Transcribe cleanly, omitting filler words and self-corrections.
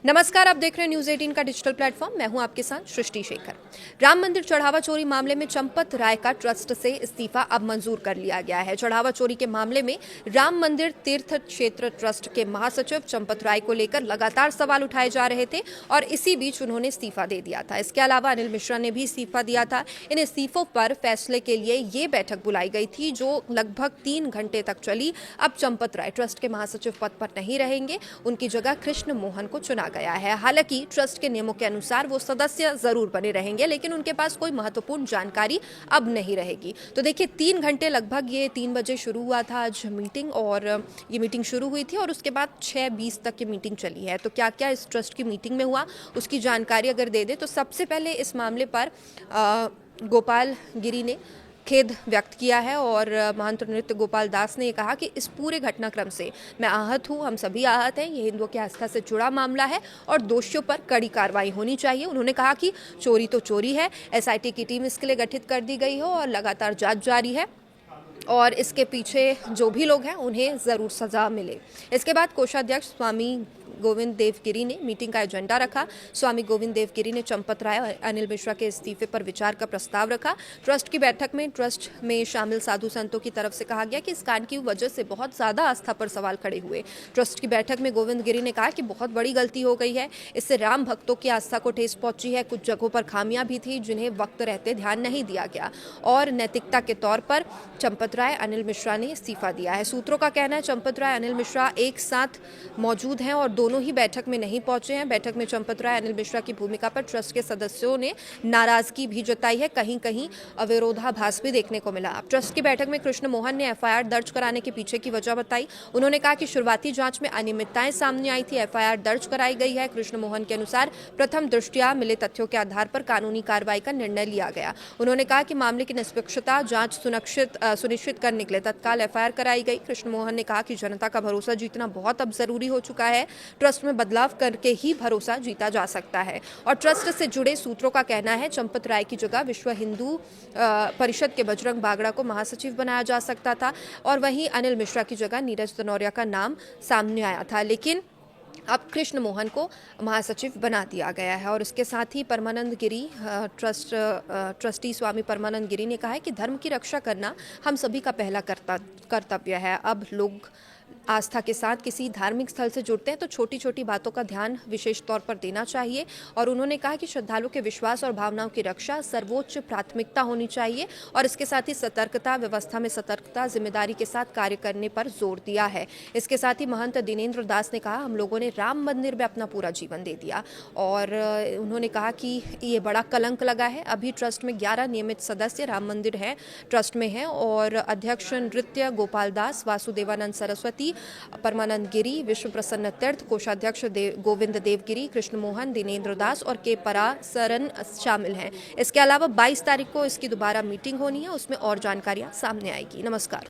नमस्कार, आप देख रहे हैं न्यूज 18 का डिजिटल प्लेटफॉर्म। मैं हूं आपके साथ सृष्टि शेखर। राम मंदिर चढ़ावा चोरी मामले में चंपत राय का ट्रस्ट से इस्तीफा अब मंजूर कर लिया गया है। चढ़ावा चोरी के मामले में राम मंदिर तीर्थ क्षेत्र ट्रस्ट के महासचिव चंपत राय को लेकर लगातार सवाल उठाए जा रहे थे और इसी बीच उन्होंने इस्तीफा दे दिया था। इसके अलावा अनिल मिश्रा ने भी इस्तीफा दिया था। इन इस्तीफों पर फैसले के लिए ये बैठक बुलाई गई थी जो लगभग 3 घंटे तक चली। अब चंपत राय ट्रस्ट के महासचिव पद पर नहीं रहेंगे, उनकी जगह कृष्ण मोहन को चुना गया है। हालांकि ट्रस्ट के नियमों के अनुसार वो सदस्य जरूर बने रहेंगे, लेकिन उनके पास कोई महत्वपूर्ण जानकारी अब नहीं रहेगी। तो देखिए, 3 घंटे लगभग ये 3 बजे शुरू हुआ था आज मीटिंग, और ये मीटिंग शुरू हुई थी और उसके बाद 6:20 तक ये मीटिंग चली है। तो क्या क्या इस ट्रस्ट की मीटिंग में हुआ उसकी जानकारी अगर दे दे तो सबसे पहले इस मामले पर गोपाल गिरी ने खेद व्यक्त किया है और महंत नृत्य गोपाल दास ने कहा कि इस पूरे घटनाक्रम से मैं आहत हूं, हम सभी आहत हैं। ये हिंदुओं की आस्था से जुड़ा मामला है और दोषियों पर कड़ी कार्रवाई होनी चाहिए। उन्होंने कहा कि चोरी तो चोरी है, एसआईटी की टीम इसके लिए गठित कर दी गई हो और लगातार जांच जारी है और इसके पीछे जो भी लोग हैं उन्हें ज़रूर सजा मिले। इसके बाद कोषाध्यक्ष स्वामी गोविंद देवगिरी ने मीटिंग का एजेंडा रखा। स्वामी गोविंद देवगिरी ने चंपत राय और अनिल मिश्रा के इस्तीफे पर विचार का प्रस्ताव रखा। ट्रस्ट की बैठक में ट्रस्ट में शामिल साधु संतों की तरफ से कहा गया कि इस कांड की वजह से बहुत ज़्यादा आस्था पर सवाल खड़े हुए। ट्रस्ट की बैठक में गोविंद गिरी ने कहा कि बहुत बड़ी गलती हो गई है, इससे राम भक्तों की आस्था को ठेस पहुंची है। कुछ जगहों पर खामियां भी थी जिन्हें वक्त रहते ध्यान नहीं दिया गया और नैतिकता के तौर पर चंपत राय अनिल मिश्रा ने इस्तीफा दिया है। सूत्रों का कहना है चंपत राय अनिल मिश्रा एक साथ मौजूद हैं और दोनों ही बैठक में नहीं पहुंचे हैं। बैठक में चंपत राय अनिल मिश्रा की भूमिका पर ट्रस्ट के सदस्यों ने नाराजगी भी जताई है। कहीं कहीं अविरोधाभास भी देखने को मिला। ट्रस्ट की बैठक में कृष्ण मोहन ने एफआईआर दर्ज कराने के पीछे की वजह बताई। उन्होंने कहा कि शुरुआती जांच में अनियमितताएं सामने आई थी, एफआईआर दर्ज कराई गई है। कृष्ण मोहन के अनुसार प्रथम दृष्टया मिले तथ्यों के आधार पर कानूनी कार्रवाई का निर्णय लिया गया। उन्होंने कहा कि मामले की निष्पक्षता जांच सुनिश्चित करने के लिए तत्काल एफआईआर कराई गई। कृष्ण मोहन ने कहा कि जनता का भरोसा जीतना बहुत अब जरूरी हो चुका है। ट्रस्ट में बदलाव करके ही भरोसा जीता जा सकता है। और ट्रस्ट से जुड़े सूत्रों का कहना है चंपत राय की जगह विश्व हिंदू परिषद के बजरंग बागड़ा को महासचिव बनाया जा सकता था और वहीं अनिल मिश्रा की जगह नीरज दनौरिया का नाम सामने आया था, लेकिन अब कृष्ण मोहन को महासचिव बना दिया गया है। और उसके साथ ही परमानंद गिरी ट्रस्टी स्वामी परमानंद गिरी ने कहा है कि धर्म की रक्षा करना हम सभी का पहला कर्तव्य है। अब लोग आस्था के साथ किसी धार्मिक स्थल से जुड़ते हैं तो छोटी छोटी बातों का ध्यान विशेष तौर पर देना चाहिए। और उन्होंने कहा कि श्रद्धालुओं के विश्वास और भावनाओं की रक्षा सर्वोच्च प्राथमिकता होनी चाहिए और इसके साथ ही सतर्कता, व्यवस्था में सतर्कता, जिम्मेदारी के साथ कार्य करने पर जोर दिया है। इसके साथ ही महंत दिनेंद्र दास ने कहा हम लोगों ने राम मंदिर में अपना पूरा जीवन दे दिया और उन्होंने कहा कि ये बड़ा कलंक लगा है। अभी ट्रस्ट में 11 नियमित सदस्य राम मंदिर है ट्रस्ट में हैं और अध्यक्ष नृत्य गोपाल दास, वासुदेवानंद सरस्वती, परमानंद गिरी, विश्व प्रसन्न तीर्थ, कोषाध्यक्ष गोविंद देवगिरी, कृष्ण मोहन, दिनेंद्र दास और के परासरन शामिल हैं। इसके अलावा 22 तारीख को इसकी दोबारा मीटिंग होनी है, उसमें और जानकारियां सामने आएगी। नमस्कार।